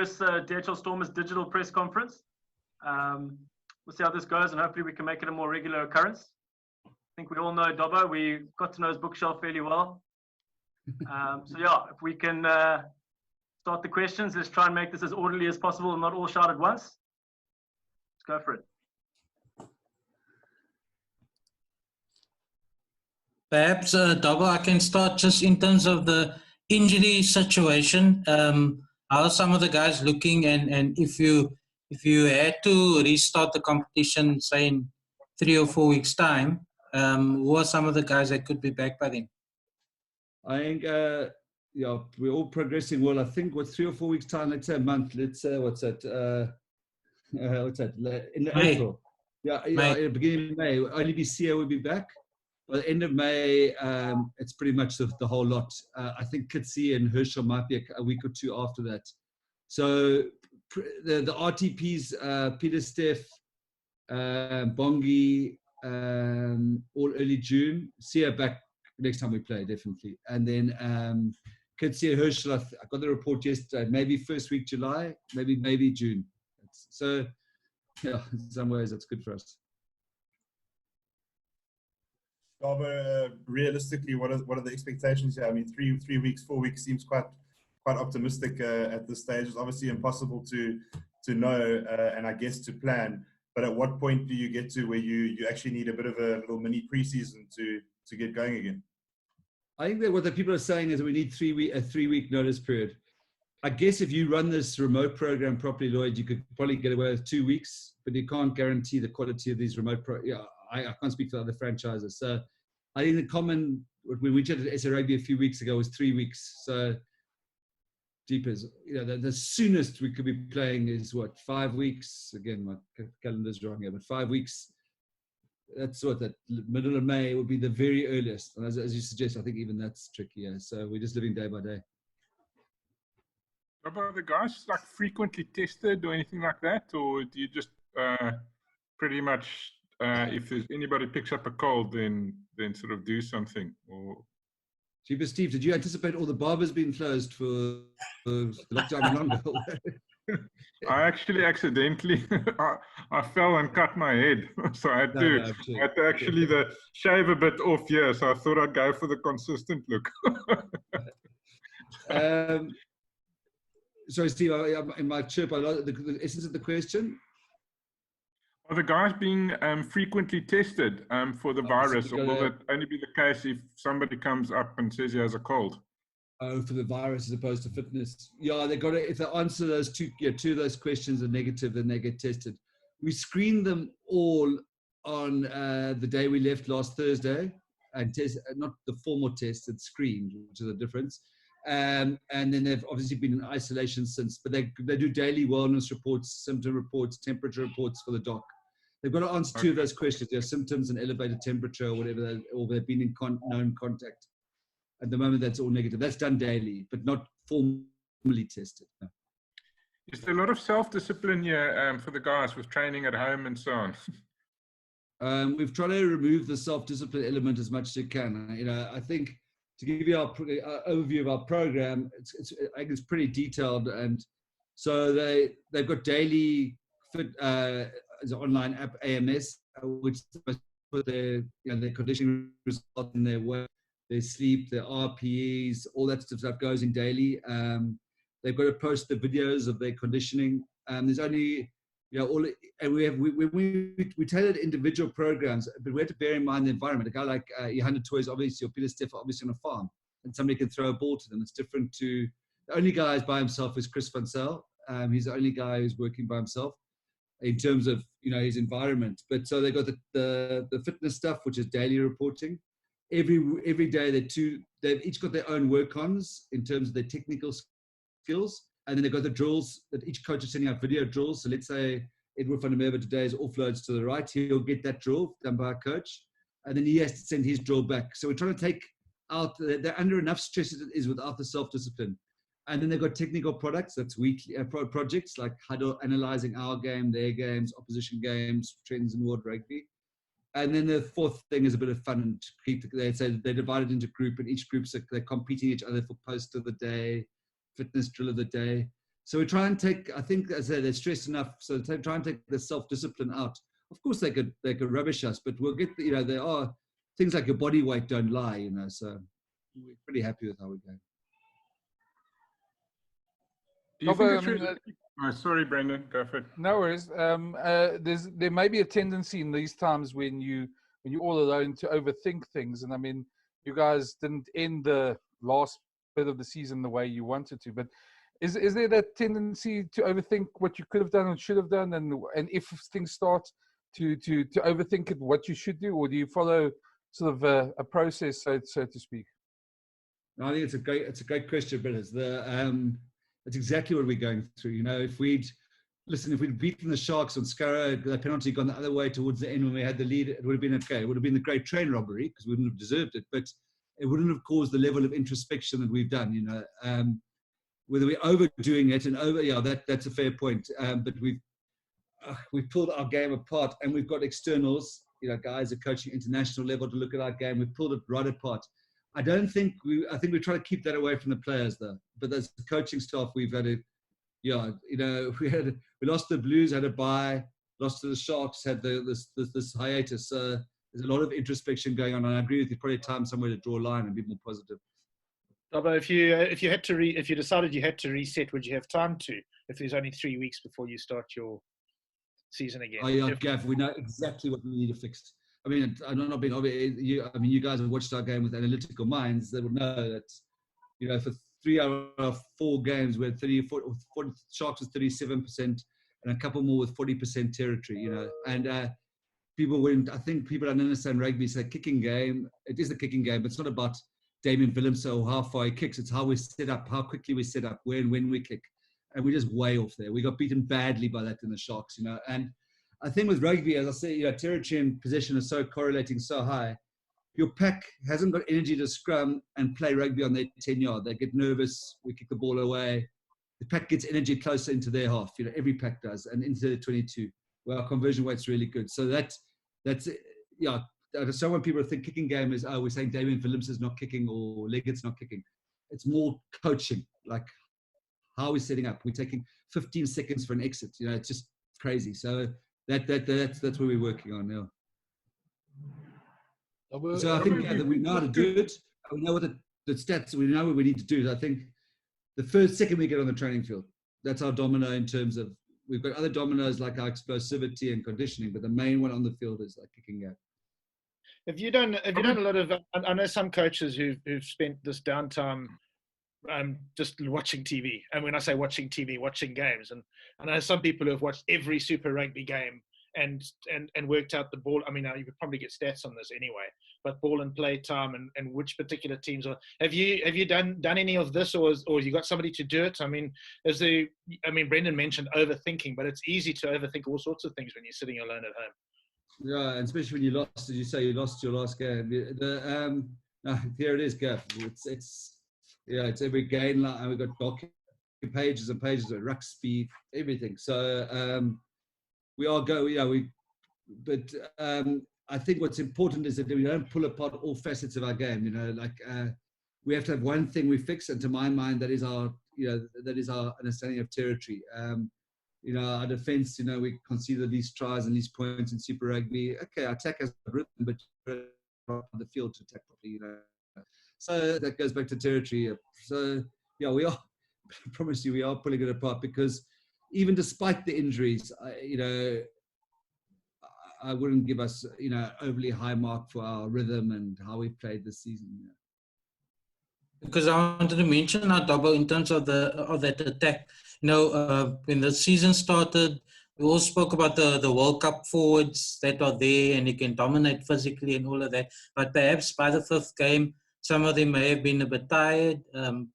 first DHL Stormers digital press conference. We'll see how this goes, and hopefully we can make it a more regular occurrence. I think we all know Dobbo. We got to know his bookshelf fairly well. So yeah, if we can start the questions, let's try and make this as orderly as possible and not all shout at once. Let's go for it. Perhaps, Dobbo, I can start just in terms of the injury situation. How are some of the guys looking, and if you had to restart the competition, say in 3 or 4 weeks' time, who are some of the guys that could be back by then? I think, yeah, we're all progressing well. I think with 3 or 4 weeks' time, let's say a month, let's say, what's that? In April. Yeah, at the beginning of May, only BCA will be back. By the end of May, it's pretty much the whole lot. I think Kitsi and Herschel might be a week or two after that. So the RTPs, Peter Steff, Bongi, all early June. Sia back next time we play, definitely. And then Kitsi and Herschel, I got the report yesterday, maybe first week July, maybe June. So, yeah, in some ways, that's good for us. Realistically, what are the expectations here? I mean, 3 weeks, 4 weeks seems quite optimistic at this stage. It's obviously impossible to know and I guess to plan. But at what point do you get to where you actually need a bit of a little mini preseason to get going again? I think that what the people are saying is that we need a 3 week notice period. I guess if you run this remote program properly, Lloyd, you could probably get away with 2 weeks, but you can't guarantee the quality of these remote I can't speak to other franchises. So I think the common, when we chatted at SA Rugby a few weeks ago, was 3 weeks. So Jeepers, the soonest we could be playing is what, 5 weeks? Again, my calendar's wrong here, but 5 weeks. That's what, that middle of May would be the very earliest. And as you suggest, I think even that's trickier. So we're just living day by day. Are the guys like frequently tested or anything like that? Or do you just pretty much, if anybody picks up a cold, then sort of do something? Or Jeepers, Steve, did you anticipate all the barbers being closed for lockdown longer? I actually accidentally, I fell and cut my head. So I had to actually shave a bit off here. So I thought I'd go for the consistent look. Sorry, Steve, in my chirp, I lost the essence of the question. Are the guys being frequently tested for the virus, or will it only be the case if somebody comes up and says he has a cold? Oh, for the virus as opposed to fitness. Yeah, they got to, if they answer those two of those questions are negative, then they get tested. We screened them all on the day we left last Thursday, and not the formal test, it's screened, which is a difference. And then they've obviously been in isolation since, but they do daily wellness reports, symptom reports, temperature reports for the doc. They've got to answer two of those questions. Their symptoms and elevated temperature or whatever, or they've been in known contact. At the moment, that's all negative. That's done daily, but not formally tested. No. Is there a lot of self-discipline here for the guys with training at home and so on? We've tried to remove the self-discipline element as much as you can. I think to give you our overview of our program, I think it's pretty detailed, and so they've got daily fit online app AMS, which put their conditioning results in their work, their sleep, their RPEs, all that stuff goes in daily. They've got to post the videos of their conditioning. There's only and we tailored individual programs, but we have to bear in mind the environment. A guy like Johanna Toys, obviously, or Peter Steff, obviously on a farm, and somebody can throw a ball to them. It's different to the only guy who's by himself is Chris Van Zyl. He's the only guy who's working by himself in terms of his environment. But so they got the fitness stuff, which is daily reporting. Every day they've each got their own work-ons in terms of their technical skills. And then they've got the drills that each coach is sending out video drills. So let's say Edward van der Merwe today is offloads to the right. He'll get that drill done by a coach. And then he has to send his drill back. So we're trying to take out, they're under enough stress as it is without the self-discipline. And then they've got technical products, that's weekly projects like Huddle, analyzing our game, their games, opposition games, trends in world rugby. And then the fourth thing is a bit of fun. They're divided into group, and each group, they're competing each other for post of the day, fitness drill of the day. So we try and take, I think, as I said, they're stressed enough, so try and take the self-discipline out. Of course, they could rubbish us, but we'll get, there are things like your body weight don't lie, so we're pretty happy with how we're going. Do you think it's really... Oh, sorry, Brendan, go for it. No worries. There may be a tendency in these times when you're all alone to overthink things, and I mean, you guys didn't end the last bit of the season the way you wanted to, but is there that tendency to overthink what you could have done and should have done, and if things start to overthink it, what you should do, or do you follow sort of a process, so to speak? No, I think it's a great question, but it's exactly what we're going through. If we'd beaten the Sharks on Scarrow, the penalty gone the other way towards the end when we had the lead, it would have been okay. It would have been the great train robbery because we wouldn't have deserved it, but it wouldn't have caused the level of introspection that we've done. Whether we're overdoing it that's a fair point. But we've pulled our game apart, and we've got externals, guys are coaching international level to look at our game. We've pulled it right apart. I think we try to keep that away from the players though. But as the coaching staff, we've had we lost the Blues, had a bye, lost to the Sharks, had this hiatus. There's a lot of introspection going on, and I agree with you. Probably time somewhere to draw a line and be more positive. Dobbo, if you decided you had to reset, would you have time to? If there's only 3 weeks before you start your season again. Oh yeah, Gav, we know exactly what we need to fix. I mean, I'm not being obvious. You guys have watched our game with analytical minds. They would know that, for 3 out of 4 games, we had 40, Sharks was 37%, and a couple more with 40% territory. And I think people don't understand rugby. It's a kicking game. It is a kicking game, but it's not about Damien Willemse or how far he kicks. It's how we set up, how quickly we set up, when we kick. And we're just way off there. We got beaten badly by that in the Sharks, And I think with rugby, as I say, territory and possession are so correlating so high. Your pack hasn't got energy to scrum and play rugby on their 10-yard. They get nervous. We kick the ball away. The pack gets energy closer into their half. Every pack does, and into the 22. Well, our conversion rate's really good. So that's so when people think kicking game is, we're saying Damien Willemse is not kicking or Leggett's not kicking. It's more coaching, like how we're setting up. We're taking 15 seconds for an exit. It's just crazy. So that's what we're working on now. So I think that we know how to do it. We know what the stats. We know what we need to do. I think the second we get on the training field, that's our domino in terms of, we've got other dominoes like our explosivity and conditioning, but the main one on the field is like kicking game. Have you done a lot of? I know some coaches who've spent this downtime just watching TV. And when I say watching TV, watching games. And I know some people who have watched every Super Rugby game and worked out the ball. I mean, you could probably get stats on this anyway, but ball and play time and which particular teams are. Have you done any of this, or you got somebody to do it? I mean, Brendan mentioned overthinking, but it's easy to overthink all sorts of things when you're sitting alone at home. Yeah, and especially when you lost, as you say, you lost your last game. Here it is, Gav. It's every game line, and we've got pages and pages of ruck speed, everything. So we all go, but I think what's important is that we don't pull apart all facets of our game. We have to have one thing we fix, and to my mind, that is our understanding of territory. Our defence, we concede the least tries and least points in Super Rugby. Okay, our attack has a rhythm, but on the field to attack properly, So that goes back to territory. So, we are, I promise you, we are pulling it apart, because even despite the injuries, I wouldn't give us, overly high mark for our rhythm and how we played this season. Because I wanted to mention our double in terms of that attack. When the season started, we all spoke about the World Cup forwards that are there and you can dominate physically and all of that. But perhaps by the 5th game, some of them may have been a bit tired,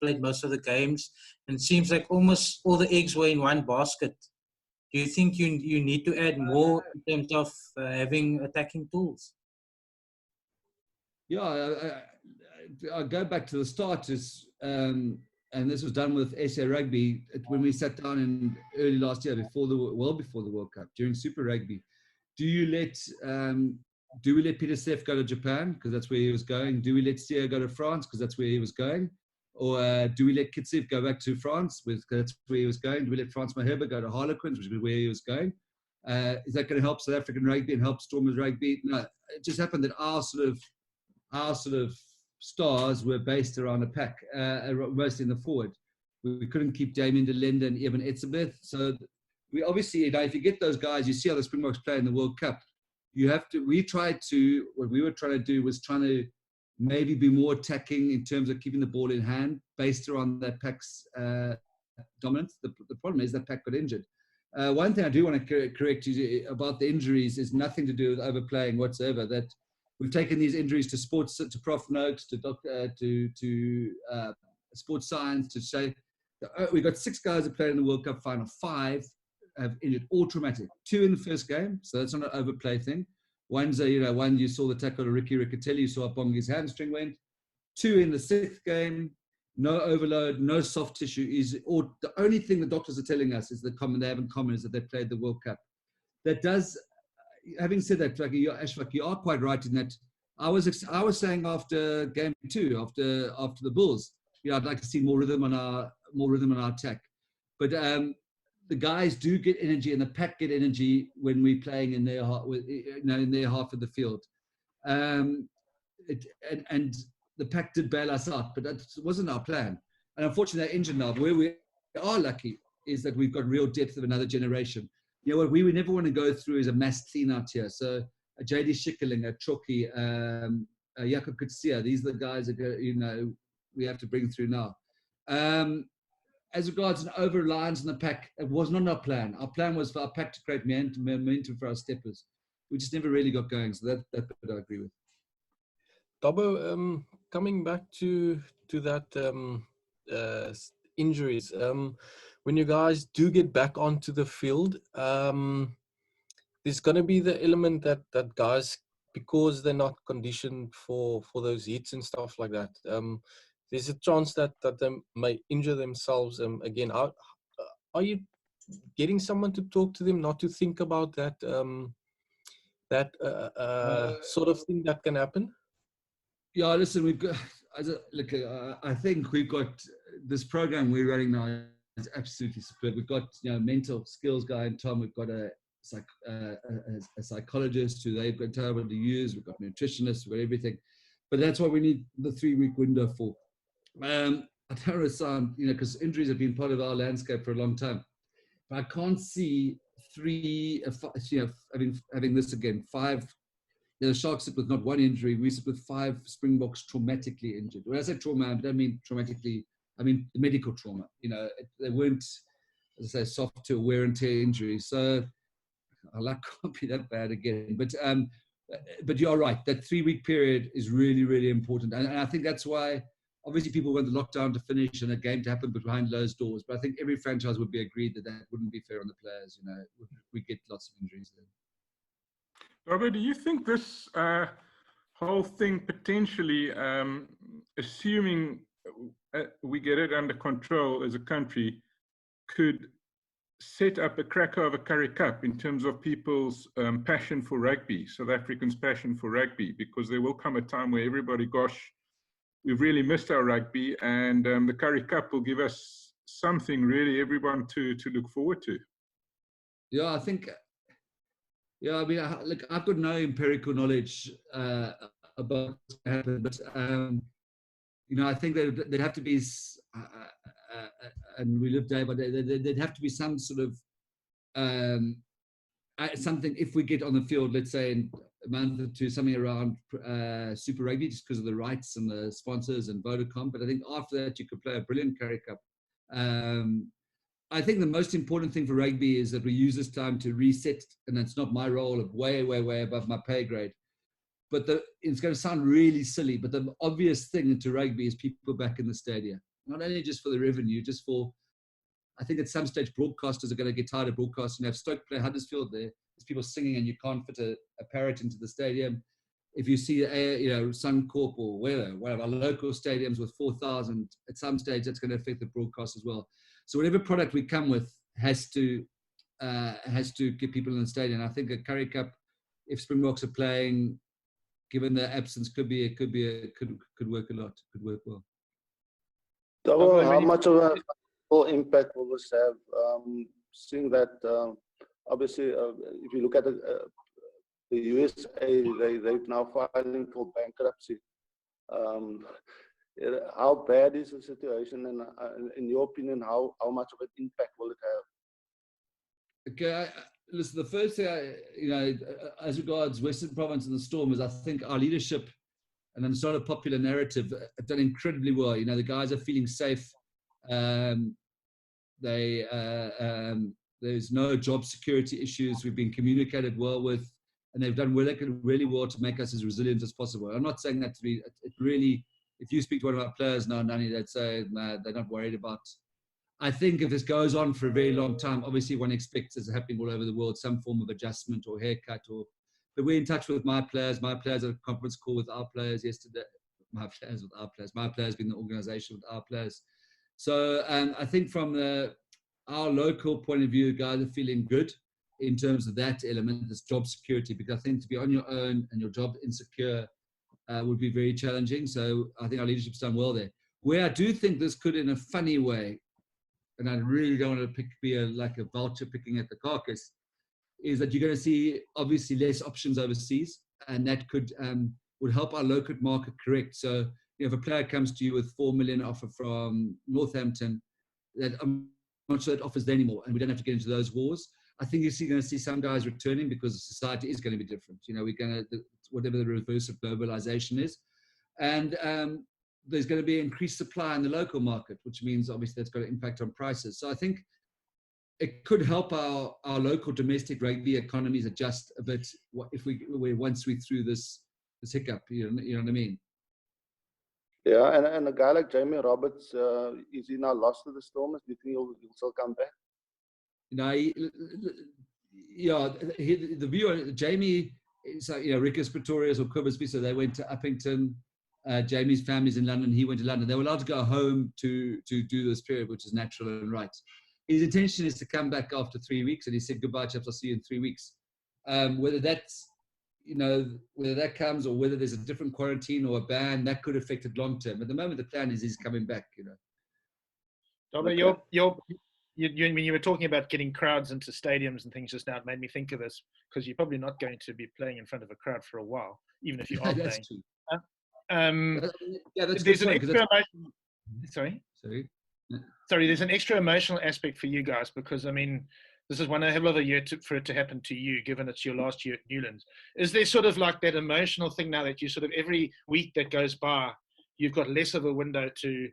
played most of the games, and it seems like almost all the eggs were in one basket. Do you think you need to add more in terms of having attacking tools? Yeah, I'll go back to the start, and this was done with SA Rugby when we sat down in early last year, before the World Cup, during Super Rugby. Do we let Peter Steff go to Japan because that's where he was going? Do we let Steer go to France because that's where he was going? Or do we let Kitsif go back to France? That's where he was going. Do we let France Maheba go to Harlequins, which is where he was going? Is that going to help South African rugby and help Stormers rugby? No, it just happened that our sort of stars were based around a pack, mostly in the forward. We couldn't keep Damien de Linde and Evan Etzebeth. So we obviously, if you get those guys, you see how the Springboks play in the World Cup. What we were trying to do was trying to maybe be more attacking in terms of keeping the ball in hand based around that pack's dominance. The problem is that pack got injured. One thing I do want to correct you about the injuries is nothing to do with overplaying whatsoever. That we've taken these injuries to Prof Noakes, to sports science, to say that we've got 6 guys that played in the World Cup final. 5 have injured, all traumatic. 2 in the first game, so that's not an overplay thing. One you saw the tackle of Ricky Riccatelli, you saw Bongi's hamstring went. 2 in the 6th game, no overload, no soft tissue. The only thing the doctors are telling us is they have in common is that they played the World Cup. That does, having said that, Ashfaq, you are quite right in that. I was saying after game 2, after the Bulls, I'd like to see more rhythm on our attack. But the guys do get energy, and the pack get energy when we're playing in their half of the field. And the pack did bail us out, but that wasn't our plan. And unfortunately, they're injured now. But where we are lucky is that we've got real depth of another generation. What we would never want to go through is a mass clean out here. So a JD Schickerling, a Choki, a Jakob Kutsia, these are the guys that we have to bring through now. As regards an over-reliance on the pack, it was not our plan. Our plan was for our pack to create momentum for our steppers. We just never really got going. So that bit I agree with. Dobbo, coming back to that injuries, when you guys do get back onto the field, there's going to be the element that guys, because they're not conditioned for those hits and stuff like that, there's a chance that they may injure themselves again. Are you getting someone to talk to them, not to think about that sort of thing that can happen? Yeah, listen, we've got. I think we've got this program we're running now is absolutely superb. We've got mental skills guy in Tom. We've got a psychologist who they've got able to use. We've got nutritionists. We've got everything. But that's what we need the 3-week window for. I don't want to sound, because injuries have been part of our landscape for a long time. But I can't see having this again. 5. The Sharks sit with not 1 injury. We sit with 5 Springboks traumatically injured. When I say trauma, I don't mean traumatically. I mean the medical trauma. They weren't, as I say, soft to wear and tear injuries. So our luck can't be that bad again. But you're right. That 3-week period is really, really important. And I think that's why, obviously, people want the lockdown to finish and a game to happen behind closed doors. But I think every franchise would be agreed that wouldn't be fair on the players. We get lots of injuries then. Robert, do you think this whole thing potentially, assuming we get it under control as a country, could set up a cracker of a Currie Cup in terms of people's passion for rugby, South Africans' passion for rugby, because there will come a time where everybody, gosh, we've really missed our rugby, and the Currie Cup will give us something really everyone to look forward to. Yeah, I think. Yeah, I mean, I've got no empirical knowledge about what's happened, but I think there'd have to be, and we live day by day. There'd have to be some sort of something if we get on the field, let's say in a month or 2, something around Super Rugby, just because of the rights and the sponsors and Vodacom. But I think after that, you could play a brilliant Currie Cup. I think the most important thing for rugby is that we use this time to reset, and it's not my role, of way, way, way above my pay grade. But it's going to sound really silly, but the obvious thing into rugby is people back in the stadium. Not only just for the revenue, just for, I think at some stage broadcasters are going to get tired of broadcasting. Have Stoke play Huddersfield there. There's people singing and you can't fit a parrot into the stadium. If you see, Suncorp or one of our local stadiums with 4,000, at some stage that's going to affect the broadcast as well. So whatever product we come with has to get people in the stadium. I think a Currie Cup, if Springboks are playing, given the absence, could work a lot. Could work well. Dobson, How much of a full impact will this have? Seeing that obviously, if you look at the USA, they've now filing for bankruptcy. How bad is the situation, and in your opinion, how much of an impact will it have? Okay, listen. The first thing, as regards Western Province and the Storm, is I think our leadership, and it's not a popular narrative, have done incredibly well. The guys are feeling safe. There's no job security issues. We've been communicated well with, and they've done really well to make us as resilient as possible. I'm not saying that to be, it really, if you speak to one of our players now, Nani, they'd say they're not worried about. I think if this goes on for a very long time, obviously one expects it's happening all over the world, some form of adjustment or haircut. But we're in touch with my players. My players had a conference call with our players yesterday. My players being the organization with our players. So I think from our local point of view, guys are feeling good in terms of that element, this job security, because I think to be on your own and your job insecure would be very challenging. So I think our leadership's done well there. Where I do think this could, in a funny way, and I really don't want to be like a vulture picking at the carcass, is that you're going to see obviously less options overseas, and that would help our local market correct. So if a player comes to you with 4 million offer from Northampton, that I'm not sure that offers there anymore, and we don't have to get into those wars. I think you're going to see some guys returning because society is going to be different. We're going to, whatever the reverse of globalization is, and there's going to be increased supply in the local market, which means obviously that's got an impact on prices. So I think it could help our local domestic rugby economies adjust a bit if once we're through this hiccup. You know what I mean? Yeah, and a guy like Jamie Roberts, is he now lost to the Stormers? Do you think he'll still come back? The view on Jamie is like, Rickus Pretorius or Cobbersby, so they went to Uppington. Jamie's family's in London. He went to London. They were allowed to go home to do this period, which is natural and right. His intention is to come back after 3 weeks, and he said, "Goodbye, chaps. I'll see you in 3 weeks." Whether that's, whether that comes or whether there's a different quarantine or a ban, that could affect it long term. At the moment, the plan is he's coming back. Dobson, when you were talking about getting crowds into stadiums and things just now, it made me think of this, because you're probably not going to be playing in front of a crowd for a while, even if you are playing. True. That's there's an extra Sorry, there's an extra emotional aspect for you guys, because this is one hell of a year for it to happen to you, given it's your last year at Newlands. Is there sort of like that emotional thing now that you sort of every week that goes by, you've got less of a window to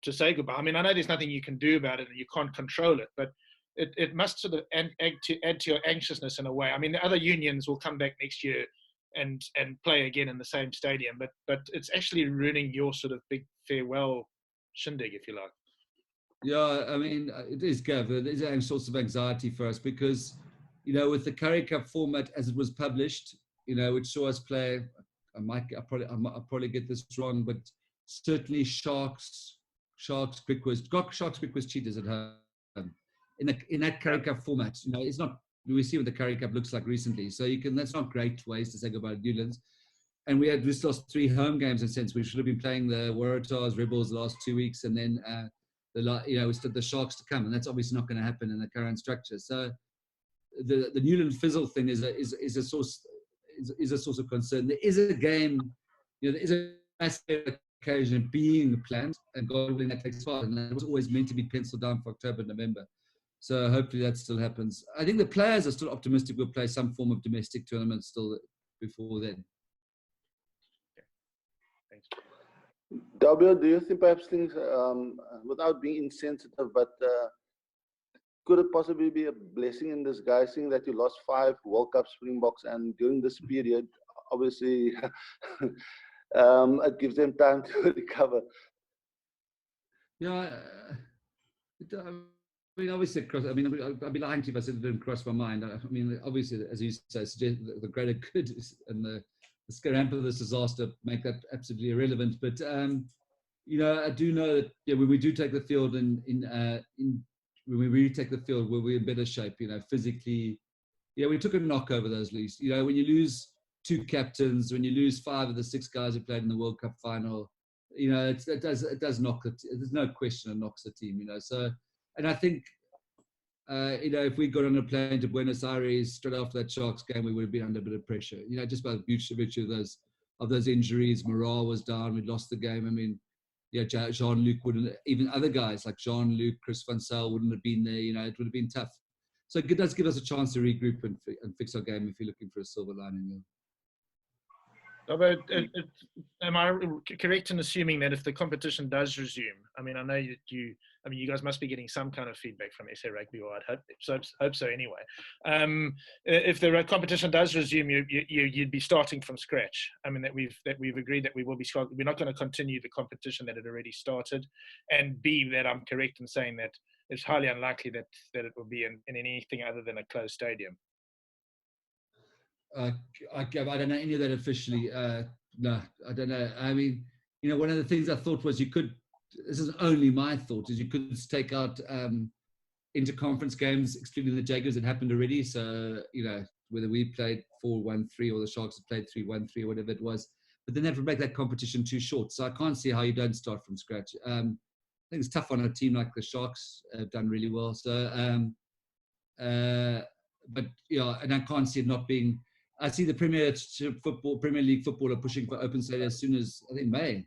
say goodbye? I know there's nothing you can do about it and you can't control it, but it must sort of add to your anxiousness in a way. The other unions will come back next year and play again in the same stadium, but it's actually ruining your sort of big farewell shindig, if you like. Yeah, it is, Gav. It is a source of anxiety for us because, with the Currie Cup format as it was published, which saw us play, I'll probably get this wrong, but certainly Sharks, Griquas Cheetahs at home. In that Currie Cup format, it's not, we see what the Currie Cup looks like recently. So that's not great ways to say goodbye to Newlands. And we lost 3 home games in a sense. We should have been playing the Waratahs, Rebels the last 2 weeks, and then we stood the Sharks to come, and that's obviously not going to happen in the current structure. So the Newland fizzle thing is a source of concern. There is a game, there is a massive occasion being planned, and God willing that takes part, and that was always meant to be penciled down for October, November. So hopefully that still happens. I think the players are still optimistic we'll play some form of domestic tournament still before then. Thanks. W, do you think perhaps things, without being insensitive, but could it possibly be a blessing in disguise, seeing that you lost 5 World Cup Springboks, and during this period, obviously, it gives them time to recover? Yeah, obviously, I'd be lying to you if I said it didn't cross my mind. Obviously, as you say, the greater good and the scamp of this disaster make that absolutely irrelevant. But I do know that when we do take the field when we really take the field, we're in better shape. Physically, we took a knock over those leagues. When you lose 2 captains, when you lose 5 of the 6 guys who played in the World Cup final, you know, it does knock it. There's no question it knocks the team, you know. So, and I think, you know, if we got on a plane to Buenos Aires straight after that Sharks game, we would have been under a bit of pressure, you know, just by the virtue of those injuries. Morale was down. We'd lost the game. I mean, yeah, Jean-Luc wouldn't, even other guys like Jean-Luc, Chris Van Zyl wouldn't have been there. You know, it would have been tough. So it does give us a chance to regroup and fix our game if you're looking for a silver lining. Yeah. Am I correct in assuming that if the competition does resume, I mean, I know you guys must be getting some kind of feedback from SA Rugby, or I'd hope so anyway. If the competition does resume, you'd be starting from scratch. I mean, that we've agreed that we're not going to continue the competition that had already started, and B, that I'm correct in saying that it's highly unlikely that it will be in anything other than a closed stadium. I don't know any of that officially. No, I don't know. I mean, you know, one of the things I thought was this is only my thought, is you could take out inter-conference games, excluding the Jaguars. It happened already. So, you know, whether we played 4-1-3 or the Sharks had played 3-1-3 or whatever it was. But then that would make that competition too short. So I can't see how you don't start from scratch. I think it's tough on a team like the Sharks. Have done really well. So, but, yeah, and I can't see it not being... I see the Premier League football are pushing for open stadium as soon as, I think, May.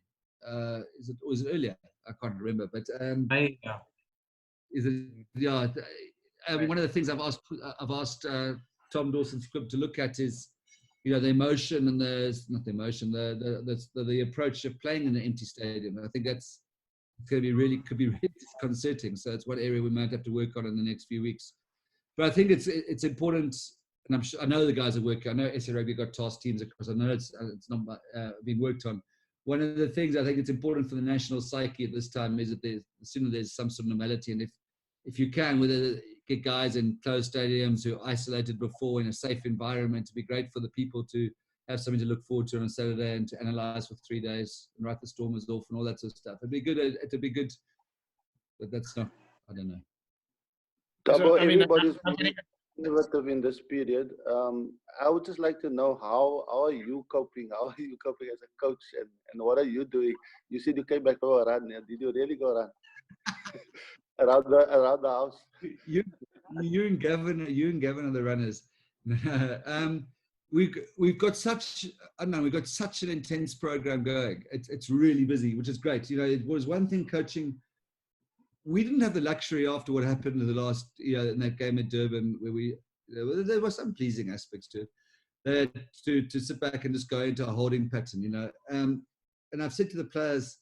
Was it earlier? I can't remember. But May, yeah. Is it? Yeah. I mean, one of the things I've asked Tom Dawson's club to look at is, you know, the emotion and the approach of playing in an empty stadium. I think that's could be really disconcerting. So it's one area we might have to work on in the next few weeks. But I think it's important. And I know the guys are working. I know SA Rugby got task teams across. I know it's not being worked on. One of the things I think it's important for the national psyche at this time is that the sooner there's some sort of normality, and if you can, whether get guys in closed stadiums who are isolated before in a safe environment, to be great for the people to have something to look forward to on a Saturday and to analyze for 3 days and write the Stormers off and all that sort of stuff. It'd be good, but that's not. I don't know. Everybody's innovative in this period. I would just like to know how are you coping? How are you coping as a coach, and what are you doing? You said you came back for a run. Did you really go run around the house? You and Gavin are the runners. We've got such an intense program going. It's really busy, which is great. You know, it was one thing coaching. We didn't have the luxury after what happened in the last, you know, in that game at Durban, where there were some pleasing aspects to it, to sit back and just go into a holding pattern, you know. And I've said to the players,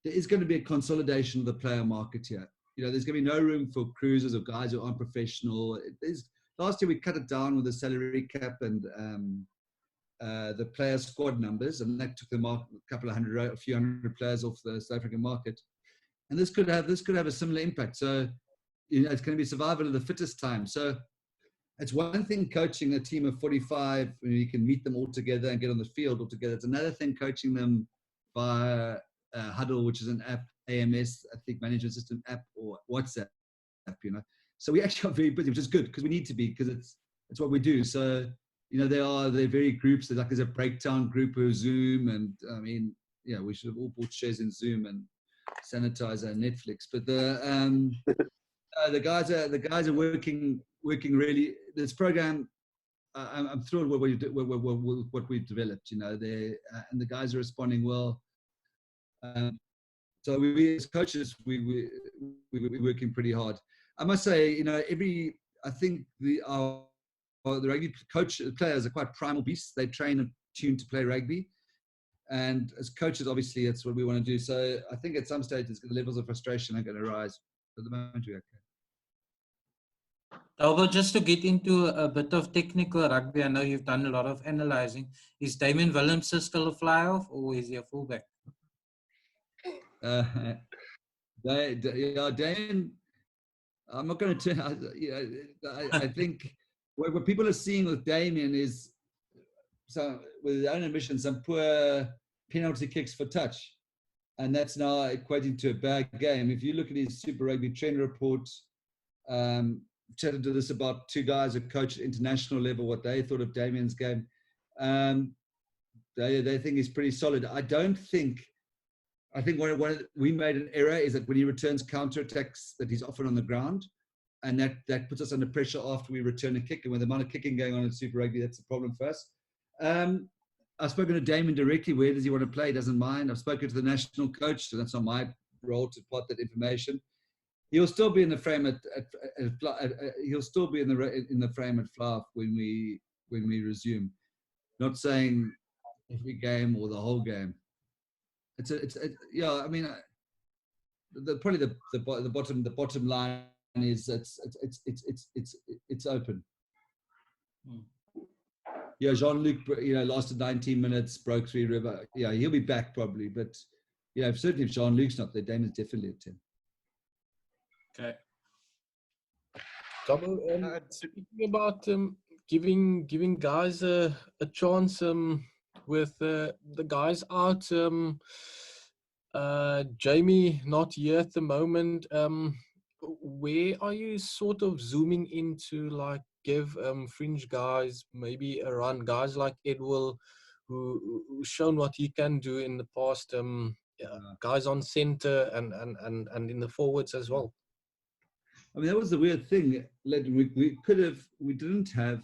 there is going to be a consolidation of the player market here. You know, there's going to be no room for cruisers or guys who aren't professional. Last year we cut it down with the salary cap and the player squad numbers, and that took a few hundred players off the South African market. And this could have a similar impact. So, you know, it's going to be survival of the fittest time. So it's one thing coaching a team of 45 when you can meet them all together and get on the field all together. It's another thing coaching them via Huddle, which is an app, AMS, I think, management system app, or WhatsApp, you know. So we actually are very busy, which is good because we need to be, because it's what we do. So, you know, they're very groups. There's a breakdown group of Zoom, and I mean, yeah, we should have all bought shares in Zoom and sanitizer and Netflix. But the guys are working really. This program, I'm thrilled with what we've developed. You know, and the guys are responding well. So we as coaches, we're working pretty hard. I must say, you know, I think the rugby players are quite primal beasts. They train and tuned to play rugby. And as coaches, obviously, that's what we want to do. So I think at some stage, the levels of frustration are going to rise. At the moment, we're okay. Albert, just to get into a bit of technical rugby, I know you've done a lot of analysing. Is Damian Willemse still a fly-off, or is he a fullback? Damian, I'm not going to tell you. I think what people are seeing with Damian is, so with his own admission, some poor penalty kicks for touch. And that's now equating to a bad game. If you look at his Super Rugby trend report, chatted to this about two guys who coach at international level, what they thought of Damian's game. They think he's pretty solid. I don't think I think we made an error is that when he returns counterattacks, that he's often on the ground, and that puts us under pressure after we return a kick. And with the amount of kicking going on in Super Rugby, that's a problem for us. I've spoken to Damon directly. Where does he want to play? He doesn't mind. I've spoken to the national coach, so that's not my role to impart that information. He'll still be in the frame he'll still be in the frame at Flav when we resume. Not saying every game or the whole game. Yeah. I mean, probably the bottom line is it's open. Yeah, Jean-Luc, lasted 19 minutes, broke 3 river. Yeah, he'll be back probably, but yeah, certainly if Jean-Luc's not there, Damon's definitely a 10. Okay. Speaking about giving guys a chance with the guys out, Jamie not here at the moment. Where are you sort of zooming into, like, give fringe guys maybe a run, guys like Edwill, who's shown what he can do in the past, guys on center and in the forwards as well? I mean, that was the weird thing. We didn't have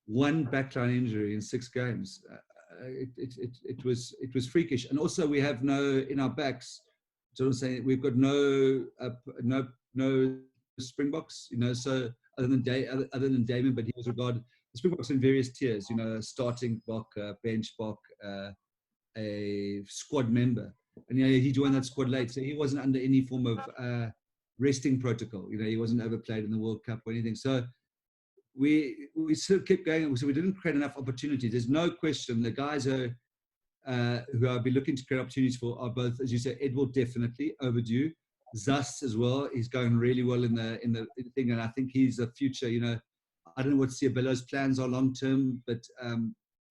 one backline injury in 6 games. It was freakish, and also we have in our backs. So I'm saying we've got no Springboks, so other than Damon, but he was regarded the Springboks in various tiers, starting Bok, bench Bok, a squad member, and he joined that squad late, so he wasn't under any form of resting protocol. He wasn't overplayed in the World Cup or anything. So we sort of kept going. So we didn't create enough opportunities. There's no question the guys who I'll be looking to create opportunities for are both, as you say, Edwill definitely overdue. Zas as well. He's going really well in the thing, and I think he's a future. I don't know what Ciabella's plans are long term, but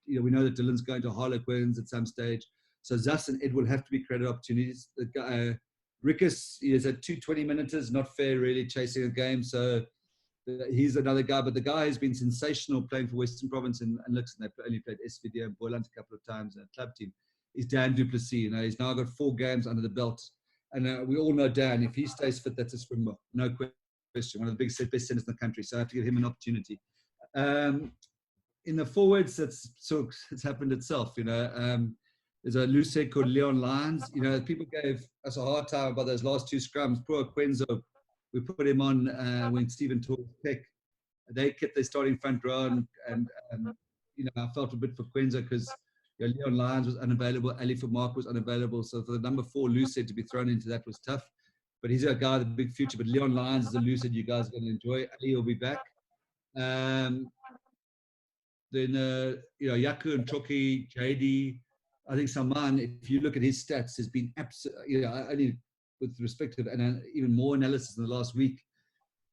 we know that Dylan's going to Harlequins at some stage. So Zas and Edwill have to be created opportunities. The guy, Rickus, is at 220 minutes, not fair really chasing a game. So he's another guy, but the guy has been sensational playing for Western Province and looks, and they've only played SVD and Boyland a couple of times in a club team. Is Dan Duplessis. He's now got 4 games under the belt. And we all know Dan, if he stays fit, that's a Springbok. No question. One of the best centers in the country. So I have to give him an opportunity. In the forwards, it's happened itself. There's a loose head called Leon Lyons. People gave us a hard time about those last 2 scrums. Poor Quenzo, we put him on when Stephen tore his pick. They kept their starting front row, and I felt a bit for Quenzo because Leon Lyons was unavailable, Ali Mark was unavailable. So for the number 4 loose head to be thrown into that was tough. But he's a guy with a big future. But Leon Lyons is a loose head you guys are going to enjoy. Ali will be back. Then Yaku and Choki, JD. I think Saman, if you look at his stats, has been absolutely, only with respect to and even more analysis in the last week,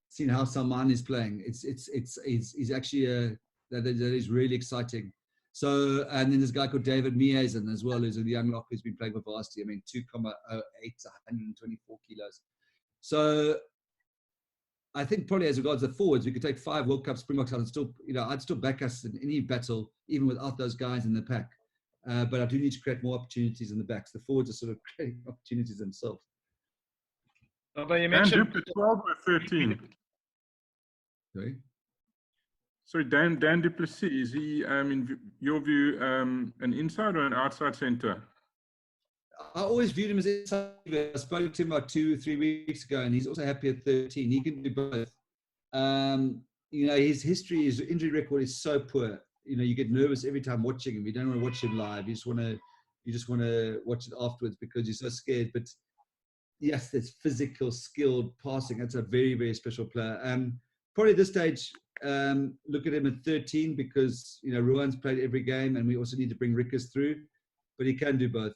seen how Saman is playing. He's actually that is really exciting. So, and then there's a guy called David Miazen as well, who's a young lock who's been playing with varsity. 2.08, 124 kilos. So I think probably as regards the forwards, we could take 5 World Cup Springboks out and still, I'd still back us in any battle, even without those guys in the pack. But I do need to create more opportunities in the backs. The forwards are sort of creating opportunities themselves. Although you mentioned Dan 12 or 13. Sorry, Dan Duplessis, is he, in your view, an inside or an outside centre? I always viewed him as inside. I spoke to him about 2 or 3 weeks ago, and he's also happy at 13. He can do both. His history, his injury record is so poor. You get nervous every time watching him. You don't want to watch him live. You just want to watch it afterwards because you're so scared. But yes, there's physical, skilled passing. That's a very, very special player. Probably at this stage, look at him at 13 because Ruan's played every game, and we also need to bring Rickus through. But he can do both.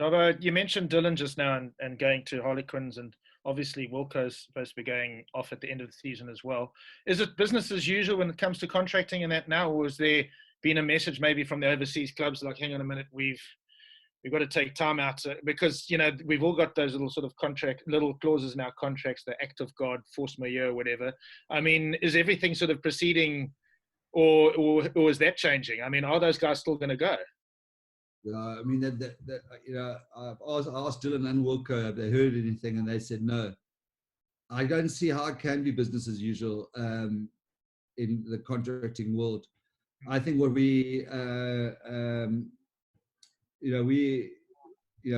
Dobbo, you mentioned Dylan just now and going to Harlequins, and obviously Wilco's supposed to be going off at the end of the season as well. Is it business as usual when it comes to contracting and that now, or has there been a message maybe from the overseas clubs like, hang on a minute, we've got to take time out because we've all got those little sort of little clauses in our contracts, the act of God, force majeure, whatever. Is everything sort of proceeding, or is that changing? Are those guys still going to go? I mean, you know, I asked Dylan and Wilco if they heard anything, and they said no. I don't see how it can be business as usual in the contracting world. I think what we,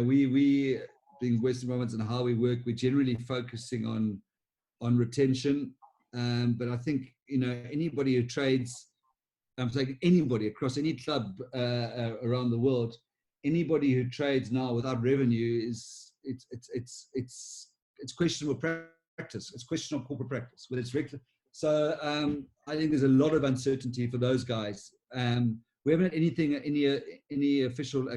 we being Western Province and how we work, we're generally focusing on retention. But I think, you know, anybody who trades, I'm saying anybody across any club around the world, anybody who trades now without revenue it's questionable practice. It's questionable corporate practice, whether it's regular. So I think there's a lot of uncertainty for those guys. We haven't had any official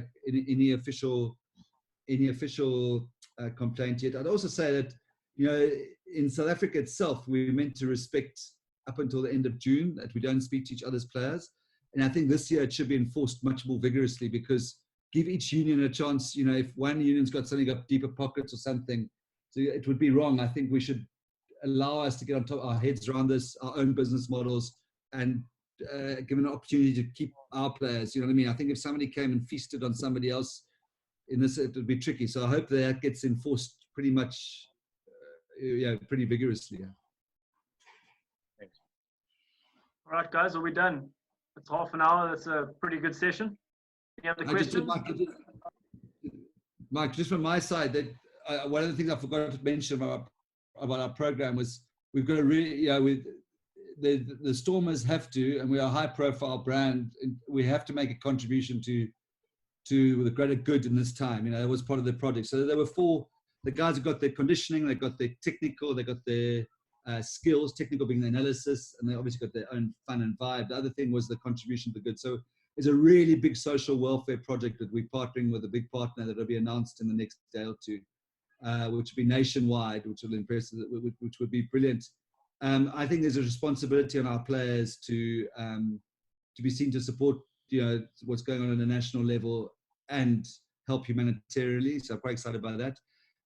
complaint yet. I'd also say that, you know, in South Africa itself, we're meant to respect up until the end of June that we don't speak to each other's players. And I think this year it should be enforced much more vigorously, because give each union a chance. You know, if one union's got deeper pockets or something, so it would be wrong. I think we should allow us to get on top our heads around this, our own business models, and give an opportunity to keep our players. You know what I mean? I think if somebody came and feasted on somebody else in this, it would be tricky. So I hope that gets enforced pretty much, pretty vigorously. Yeah. All right, guys, are we done? It's half an hour. That's a pretty good session. Any other questions? Mike, just from my side, that one of the things I forgot to mention about our program was we've got to really, with the Stormers have to, and we are a high-profile brand, and we have to make a contribution to the greater good in this time. You know, it was part of the project. So there were the guys have got their conditioning, they got their technical, they got their skills, technical being the analysis, and they obviously got their own fun and vibe. The other thing was the contribution to the good. So it's a really big social welfare project that we're partnering with a big partner that will be announced in the next day or two, which will be nationwide, which will impress, which would be brilliant. I think there's a responsibility on our players to be seen to support, you know, what's going on the national level and help humanitarianly. So I'm quite excited about that.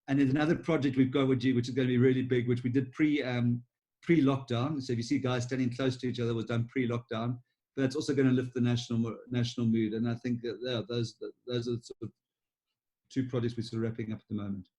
And there's another project we've got with you, which is going to be really big, which we did pre-lockdown. So if you see guys standing close to each other, was done pre-lockdown. But it's also going to lift the national mood. And I think that those are the sort of two projects we're sort of wrapping up at the moment.